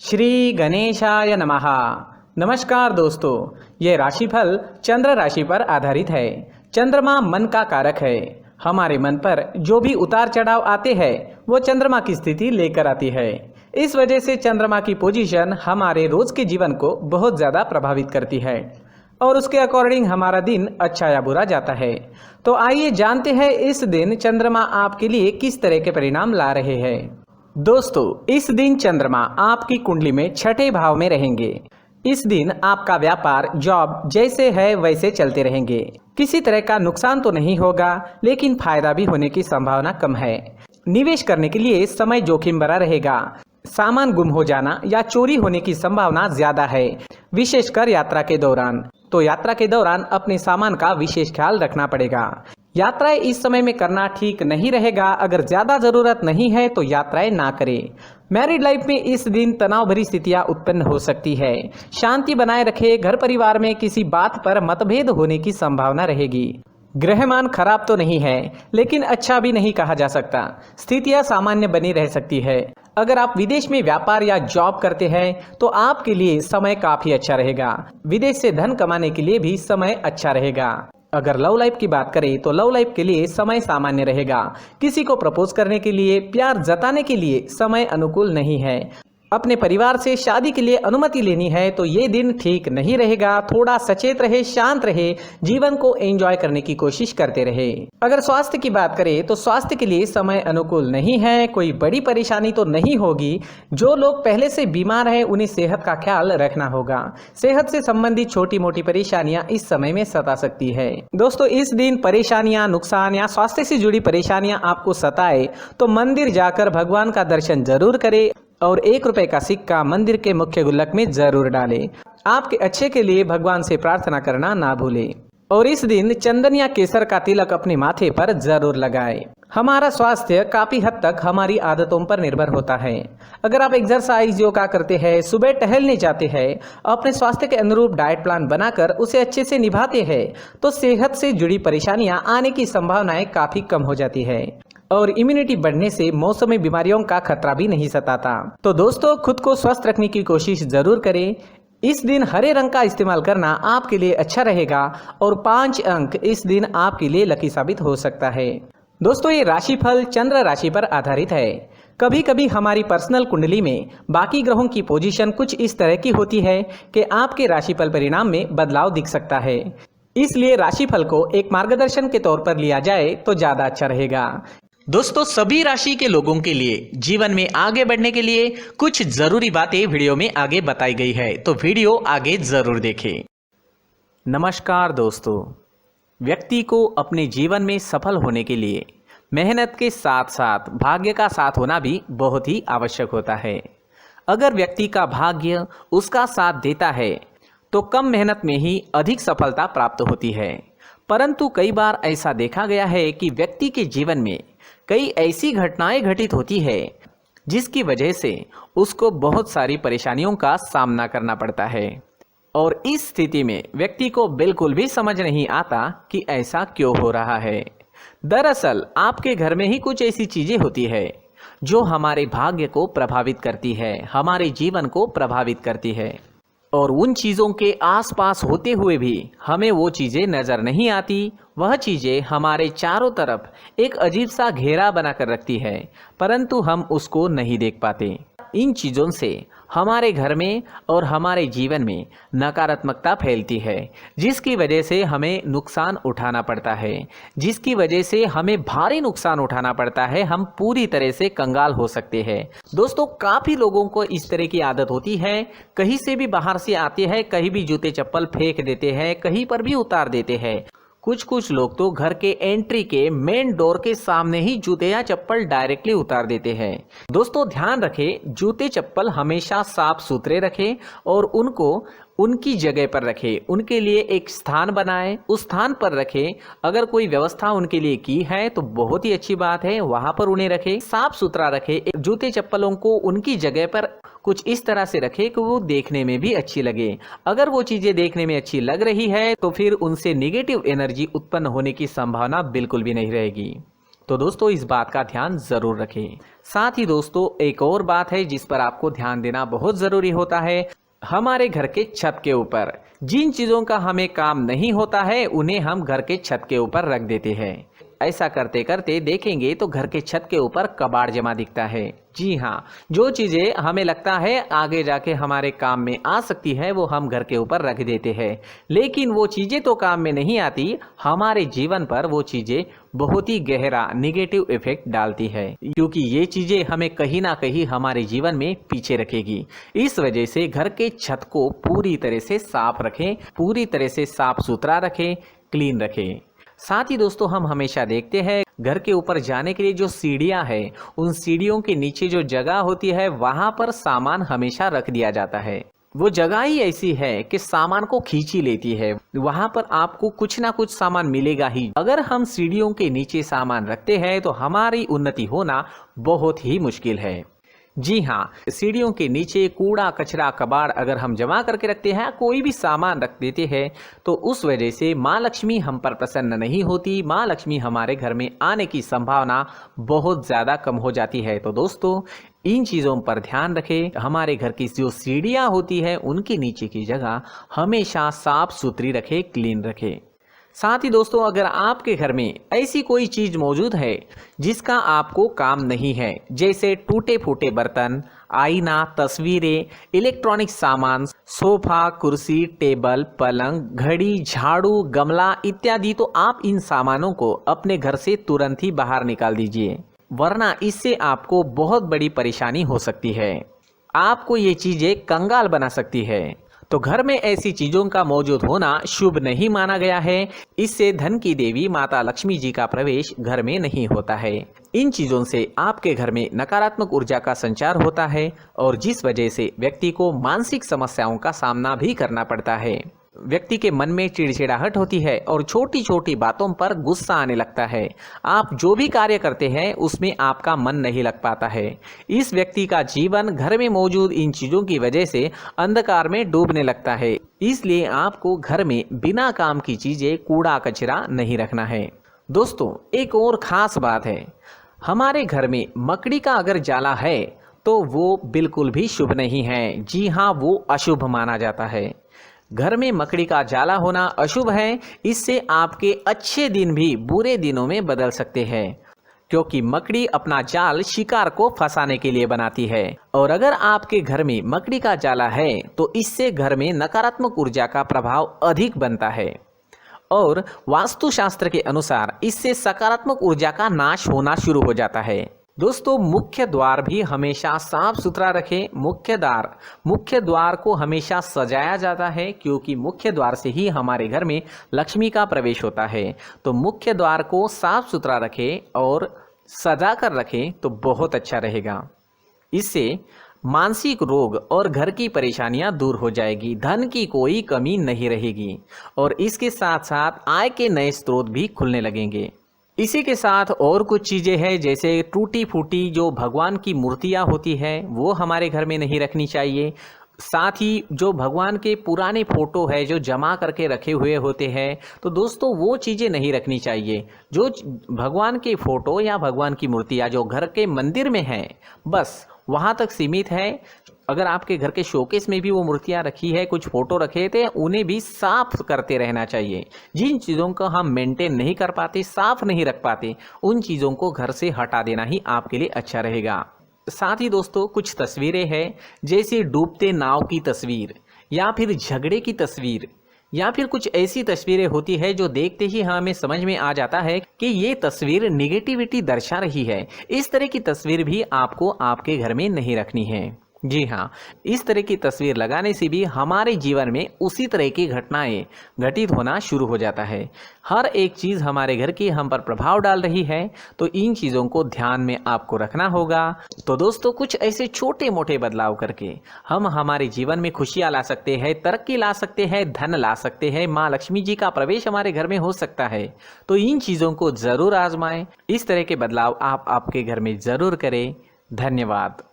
श्री गणेशाय नमः। नमस्कार दोस्तों, ये राशिफल चंद्र राशि पर आधारित है। चंद्रमा मन का कारक है। हमारे मन पर जो भी उतार चढ़ाव आते हैं वो चंद्रमा की स्थिति लेकर आती है। इस वजह से चंद्रमा की पोजीशन हमारे रोज के जीवन को बहुत ज़्यादा प्रभावित करती है और उसके अकॉर्डिंग हमारा दिन अच्छा या बुरा जाता है। तो आइए जानते हैं इस दिन चंद्रमा आपके लिए किस तरह के परिणाम ला रहे हैं। दोस्तों, इस दिन चंद्रमा आपकी कुंडली में छठे भाव में रहेंगे। इस दिन आपका व्यापार जॉब जैसे है वैसे चलते रहेंगे। किसी तरह का नुकसान तो नहीं होगा, लेकिन फायदा भी होने की संभावना कम है। निवेश करने के लिए समय जोखिम भरा रहेगा। सामान गुम हो जाना या चोरी होने की संभावना ज्यादा है, विशेषकर यात्रा के दौरान। तो यात्रा के दौरान अपने सामान का विशेष ख्याल रखना पड़ेगा। यात्राएं इस समय में करना ठीक नहीं रहेगा। अगर ज्यादा जरूरत नहीं है तो यात्राएं ना करें। मैरिड लाइफ में इस दिन तनाव भरी स्थितियां उत्पन्न हो सकती है। शांति बनाए रखें। घर परिवार में किसी बात पर मतभेद होने की संभावना रहेगी। ग्रहमान खराब तो नहीं है, लेकिन अच्छा भी नहीं कहा जा सकता। स्थितियां सामान्य बनी रह सकती है। अगर आप विदेश में व्यापार या जॉब करते हैं तो आपके लिए समय काफी अच्छा रहेगा। विदेश से धन कमाने के लिए भी समय अच्छा रहेगा। अगर लव लाइफ की बात करें तो लव लाइफ के लिए समय सामान्य रहेगा। किसी को प्रपोज करने के लिए, प्यार जताने के लिए समय अनुकूल नहीं है। अपने परिवार से शादी के लिए अनुमति लेनी है तो ये दिन ठीक नहीं रहेगा। थोड़ा सचेत रहे, शांत रहे, जीवन को एंजॉय करने की कोशिश करते रहे। अगर स्वास्थ्य की बात करें तो स्वास्थ्य के लिए समय अनुकूल नहीं है। कोई बड़ी परेशानी तो नहीं होगी। जो लोग पहले से बीमार हैं उन्हें सेहत का ख्याल रखना होगा। सेहत से संबंधित छोटी मोटी परेशानियां इस समय में सता सकती है। दोस्तों, इस दिन परेशानियां, नुकसान या स्वास्थ्य से जुड़ी परेशानियां आपको सताए तो मंदिर जाकर भगवान का दर्शन जरूर करें और 1 रुपए का सिक्का मंदिर के मुख्य गुल्लक में जरूर डालें। आपके अच्छे के लिए भगवान से प्रार्थना करना ना भूलें। और इस दिन चंदन या केसर का तिलक अपने माथे पर जरूर लगाएं। हमारा स्वास्थ्य काफी हद तक हमारी आदतों पर निर्भर होता है। अगर आप एक्सरसाइज, योगा करते हैं, सुबह टहलने जाते हैं, अपने स्वास्थ्य के अनुरूप डाइट प्लान बनाकर उसे अच्छे से निभाते हैं तो सेहत से जुड़ी परेशानियां आने की संभावनाएं काफी कम हो जाती है और इम्यूनिटी बढ़ने से मौसमी बीमारियों का खतरा भी नहीं सताता। तो दोस्तों, खुद को स्वस्थ रखने की कोशिश जरूर करें। इस दिन हरे रंग का इस्तेमाल करना आपके लिए अच्छा रहेगा और 5 अंक इस दिन आपके लिए लकी साबित हो सकता है। दोस्तों, ये राशिफल चंद्र राशि पर आधारित है। कभी कभी हमारी पर्सनल कुंडली में बाकी ग्रहों की पोजीशन कुछ इस तरह की होती है कि आपके राशिफल परिणाम में बदलाव दिख सकता है। इसलिए राशिफल को एक मार्गदर्शन के तौर पर लिया जाए तो ज्यादा अच्छा रहेगा। दोस्तों, सभी राशि के लोगों के लिए जीवन में आगे बढ़ने के लिए कुछ जरूरी बातें वीडियो में आगे बताई गई है, तो वीडियो आगे जरूर देखें। नमस्कार दोस्तों, व्यक्ति को अपने जीवन में सफल होने के लिए मेहनत के साथ साथ भाग्य का साथ होना भी बहुत ही आवश्यक होता है। अगर व्यक्ति का भाग्य उसका साथ देता है तो कम मेहनत में ही अधिक सफलता प्राप्त होती है। परंतु कई बार ऐसा देखा गया है कि व्यक्ति के जीवन में कई ऐसी घटनाएं घटित होती है जिसकी वजह से उसको बहुत सारी परेशानियों का सामना करना पड़ता है और इस स्थिति में व्यक्ति को बिल्कुल भी समझ नहीं आता कि ऐसा क्यों हो रहा है। दरअसल आपके घर में ही कुछ ऐसी चीजें होती है जो हमारे भाग्य को प्रभावित करती है, हमारे जीवन को प्रभावित करती है और उन चीज़ों के आसपास होते हुए भी हमें वो चीज़ें नज़र नहीं आती। वह चीज़ें हमारे चारों तरफ एक अजीब सा घेरा बनाकर रखती है, परंतु हम उसको नहीं देख पाते। इन चीज़ों से हमारे घर में और हमारे जीवन में नकारात्मकता फैलती है, जिसकी वजह से हमें नुकसान उठाना पड़ता है, जिसकी वजह से हमें भारी नुकसान उठाना पड़ता है। हम पूरी तरह से कंगाल हो सकते हैं। दोस्तों, काफ़ी लोगों को इस तरह की आदत होती है, कहीं से भी बाहर से आते हैं, कहीं भी जूते चप्पल फेंक देते हैं, कहीं पर भी उतार देते हैं। कुछ लोग तो घर के एंट्री के मेन डोर के सामने ही जूते या चप्पल डायरेक्टली उतार देते हैं। दोस्तों, ध्यान रखें, जूते चप्पल हमेशा साफ सुथरे रखें और उनको उनकी जगह पर रखें। उनके लिए एक स्थान बनाएं, उस स्थान पर रखें। अगर कोई व्यवस्था उनके लिए की है तो बहुत ही अच्छी बात है, वहां पर उन्हें रखें, साफ सुथरा रखें। जूते चप्पलों को उनकी जगह पर कुछ इस तरह से रखें कि वो देखने में भी अच्छी लगे। अगर वो चीजें देखने में अच्छी लग रही है तो फिर उनसे नेगेटिव एनर्जी उत्पन्न होने की संभावना बिल्कुल भी नहीं रहेगी। तो दोस्तों इस बात का ध्यान ज़रूर रखें। साथ ही दोस्तों एक और बात है जिस पर आपको ध्यान देना बहुत ज़रूरी होता है, हमारे घर के छत के ऊपर जिन चीज़ों का हमें काम नहीं होता है उन्हें हम घर के छत के ऊपर रख देते हैं। ऐसा करते करते देखेंगे तो घर के छत के ऊपर कबाड़ जमा दिखता है। जी हाँ, जो चीज़ें हमें लगता है आगे जाके हमारे काम में आ सकती है वो हम घर के ऊपर रख देते हैं, लेकिन वो चीज़ें तो काम में नहीं आती, हमारे जीवन पर वो चीज़ें बहुत ही गहरा निगेटिव इफेक्ट डालती है, क्योंकि ये चीज़ें हमें कहीं ना कहीं हमारे जीवन में पीछे रखेगी। इस वजह से घर के छत को पूरी तरह से साफ रखें, पूरी तरह से साफ सुथरा रखें, क्लीन रखें। साथ ही दोस्तों हम हमेशा देखते हैं घर के ऊपर जाने के लिए जो सीढ़ियां हैं, उन सीढ़ियों के नीचे जो जगह होती है वहां पर सामान हमेशा रख दिया जाता है। वो जगह ही ऐसी है कि सामान को खींच ही लेती है, वहां पर आपको कुछ ना कुछ सामान मिलेगा ही। अगर हम सीढ़ियों के नीचे सामान रखते हैं तो हमारी उन्नति होना बहुत ही मुश्किल है। जी हाँ, सीढ़ियों के नीचे कूड़ा कचरा कबाड़ अगर हम जमा करके रखते हैं, कोई भी सामान रख देते हैं, तो उस वजह से माँ लक्ष्मी हम पर प्रसन्न नहीं होती, माँ लक्ष्मी हमारे घर में आने की संभावना बहुत ज़्यादा कम हो जाती है। तो दोस्तों इन चीज़ों पर ध्यान रखें। हमारे घर की जो सीढ़ियाँ होती है उनके नीचे की जगह हमेशा साफ सुथरी रखें, क्लीन रखें। साथ ही दोस्तों अगर आपके घर में ऐसी कोई चीज़ मौजूद है जिसका आपको काम नहीं है, जैसे टूटे फूटे बर्तन, आईना, तस्वीरें, इलेक्ट्रॉनिक सामान, सोफा, कुर्सी, टेबल, पलंग, घड़ी, झाड़ू, गमला इत्यादि, तो आप इन सामानों को अपने घर से तुरंत ही बाहर निकाल दीजिए, वरना इससे आपको बहुत बड़ी परेशानी हो सकती है। आपको ये चीज़ें कंगाल बना सकती है। तो घर में ऐसी चीजों का मौजूद होना शुभ नहीं माना गया है। इससे धन की देवी माता लक्ष्मी जी का प्रवेश घर में नहीं होता है। इन चीजों से आपके घर में नकारात्मक ऊर्जा का संचार होता है और जिस वजह से व्यक्ति को मानसिक समस्याओं का सामना भी करना पड़ता है। व्यक्ति के मन में चिड़चिड़ाहट होती है और छोटी छोटी बातों पर गुस्सा आने लगता है। आप जो भी कार्य करते हैं उसमें आपका मन नहीं लग पाता है। इस व्यक्ति का जीवन घर में मौजूद इन चीज़ों की वजह से अंधकार में डूबने लगता है। इसलिए आपको घर में बिना काम की चीज़ें, कूड़ा कचरा नहीं रखना है। दोस्तों एक और ख़ास बात है, हमारे घर में मकड़ी का अगर जाला है तो वो बिल्कुल भी शुभ नहीं है। जी हाँ, वो अशुभ माना जाता है। घर में मकड़ी का जाला होना अशुभ है। इससे आपके अच्छे दिन भी बुरे दिनों में बदल सकते हैं, क्योंकि मकड़ी अपना जाल शिकार को फंसाने के लिए बनाती है। और अगर आपके घर में मकड़ी का जाला है तो इससे घर में नकारात्मक ऊर्जा का प्रभाव अधिक बनता है और वास्तुशास्त्र के अनुसार इससे सकारात्मक ऊर्जा का नाश होना शुरू हो जाता है। दोस्तों मुख्य द्वार भी हमेशा साफ सुथरा रखें। मुख्य द्वार को हमेशा सजाया जाता है, क्योंकि मुख्य द्वार से ही हमारे घर में लक्ष्मी का प्रवेश होता है। तो मुख्य द्वार को साफ सुथरा रखें और सजा कर रखें तो बहुत अच्छा रहेगा। इससे मानसिक रोग और घर की परेशानियां दूर हो जाएगी, धन की कोई कमी नहीं रहेगी और इसके साथ साथ आय के नए स्रोत भी खुलने लगेंगे। इसी के साथ और कुछ चीज़ें हैं, जैसे टूटी फूटी जो भगवान की मूर्तियां होती हैं वो हमारे घर में नहीं रखनी चाहिए। साथ ही जो भगवान के पुराने फोटो है जो जमा करके रखे हुए होते हैं, तो दोस्तों वो चीज़ें नहीं रखनी चाहिए। जो भगवान के फोटो या भगवान की मूर्तियाँ जो घर के मंदिर में हैं बस वहाँ तक सीमित है। अगर आपके घर के शोकेस में भी वो मूर्तियाँ रखी है, कुछ फोटो रखे थे, उन्हें भी साफ करते रहना चाहिए। जिन चीज़ों को हम मेंटेन नहीं कर पाते, साफ नहीं रख पाते, उन चीज़ों को घर से हटा देना ही आपके लिए अच्छा रहेगा। साथ ही दोस्तों कुछ तस्वीरें हैं, जैसे डूबते नाव की तस्वीर या फिर झगड़े की तस्वीर या फिर कुछ ऐसी तस्वीरें होती है जो देखते ही हमें समझ में आ जाता है कि ये तस्वीर निगेटिविटी दर्शा रही है। इस तरह की तस्वीर भी आपको आपके घर में नहीं रखनी है। जी हाँ, इस तरह की तस्वीर लगाने से भी हमारे जीवन में उसी तरह की घटनाएं घटित होना शुरू हो जाता है। हर एक चीज़ हमारे घर की हम पर प्रभाव डाल रही है, तो इन चीज़ों को ध्यान में आपको रखना होगा। तो दोस्तों कुछ ऐसे छोटे मोटे बदलाव करके हम हमारे जीवन में खुशियाँ ला सकते हैं, तरक्की ला सकते हैं, धन ला सकते हैं, माँ लक्ष्मी जी का प्रवेश हमारे घर में हो सकता है। तो इन चीज़ों को ज़रूर आजमाएं। इस तरह के बदलाव आप आपके घर में ज़रूर करें। धन्यवाद।